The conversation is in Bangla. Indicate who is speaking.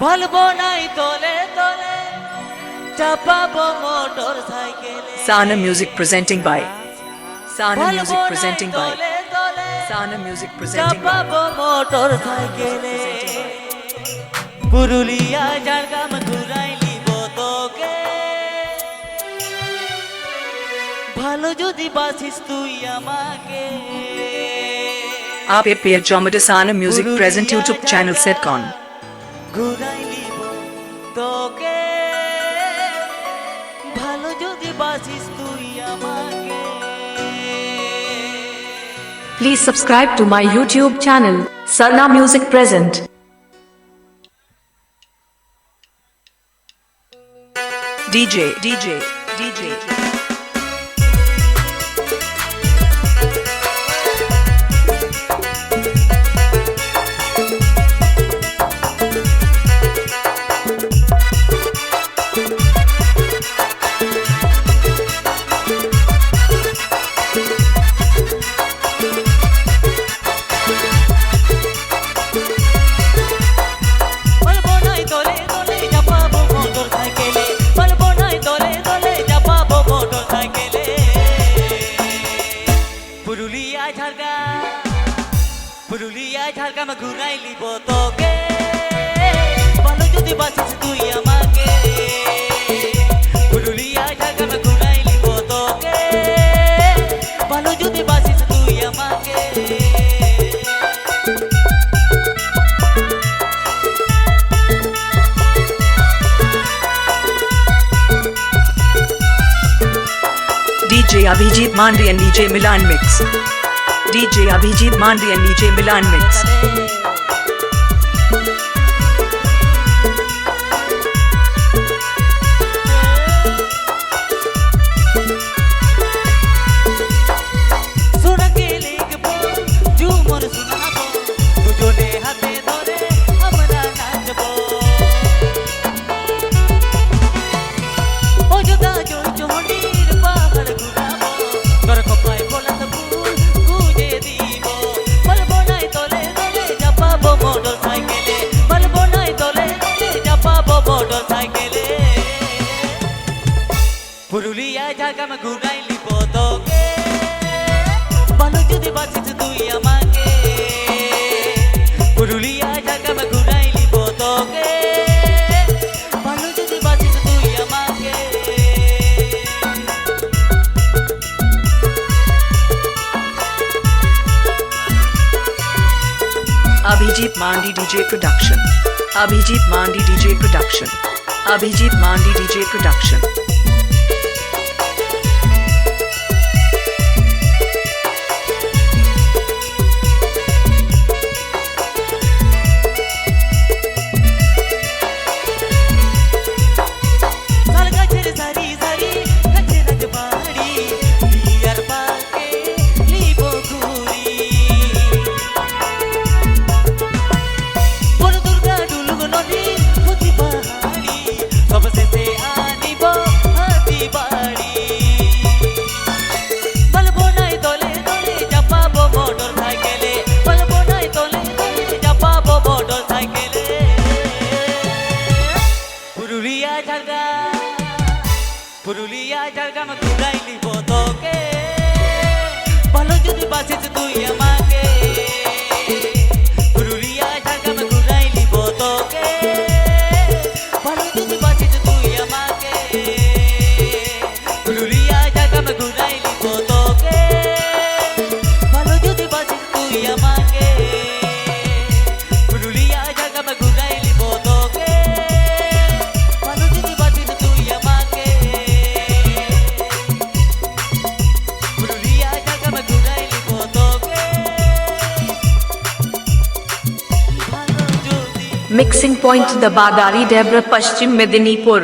Speaker 1: বলবো নাই তোলে তোলে চাপাবো মোটর সাইকেলে
Speaker 2: Sana Music presenting by Sana Music presenting by Sana Music presenting by
Speaker 1: চাপাবো মোটর সাইকেলে পুরুলিয়া ঝাড়গ্রাম ঘুরাই লিব তোকে ভালো যদি বাসিস তুই আমাকে
Speaker 2: आप ये pair Zomato Sana Music present YouTube channel set con
Speaker 1: ঘুরাই লিব তোকে ভালো যদি বাসিস তুই আমাকে
Speaker 3: Please subscribe to my YouTube channel, Sana Music Present.
Speaker 2: DJ
Speaker 1: বলবো নাই তোলে তোলে চাপাবো মোটর সাইকেলে বলবো নাই তোলে তোলে চাপাবো মোটর সাইকেলে পুরুলিয়া ঝাড়গ্রাম ঘুরাই লিব তোকে ভালো যদি বাসিস তুই আমাকে পুরুলিয়া ঝাড়গ্রাম ঘুরাই লিব তোকে ভালো যদি বাসিস তুই আমাকে
Speaker 2: DJ Abhijit Mandri and DJ Milan Mix DJ Abhijit Mandri and DJ Milan Mix
Speaker 1: সোনাকে লিখবো ঝুমর শোনাবো দুজনে হাতে ধরে আমরা নাচবো অযোধ্যা জয়চণ্ডীর পাহাড় ঘুরাবো তোর কপায় গোলাপ ফুল গুজে দিব বলবো নাই তোলে তোলে চাপাবো মোটর সাইকেলে বলবো নাই তোলে তোলে চাপাবো মোটর সাইকেলে পুরুলিয়া ঝাড়গ্রাম ঘুরাই লিব তোকে ভালো যদি বাসিস তুই আমাকে পুরুলিয়া ঝাড়গ্রাম ঘুরাই লিব তোকে ভালো যদি বাসিস তুই আমাকে
Speaker 2: Abhijit Mandi DJ Production Abhijit Mandi DJ Production Abhijit Mandi DJ Production
Speaker 1: সাল গাছের সারি সারি গাছের রাজবাড়ি বিয়ার পাকে লিব ঘুরি বড় দুর্গা ডুলুগ নদী প্রতি পাহাড়ি সব শেষে আনিব হাতি বাড়ি বলবো নাই তোলে তোলে চাপাবো মোটর সাইকেলে বলবো নাই তোলে তোলে চাপাবো মোটর সাইকেলে পুরুলিয়া ঝাড়গ্রাম ঘুরাই লিব তোকে ভালো যদি বাসিস তুই আমাকে পুরুলিয়া ঝাড়গ্রাম ঘুরাই লিব তোকে ভালো যদি বাসিস তুই আমাকে পুরুলিয়া ঝাড়গ্রাম ঘুরাই লিব তোকে ভালো যদি বাসিস তুই আমাকে পুরুলিয়া ঝাড়গ্রাম ঘুরাই লিব তোকে ভালো যদি বাসিস তুই আমাকে পুরুলিয়া ঝাড়গ্রাম ঘুরাই লিব তোকে ভালো যদি
Speaker 3: Mixing point the Badari Debra Paschim Medinipur.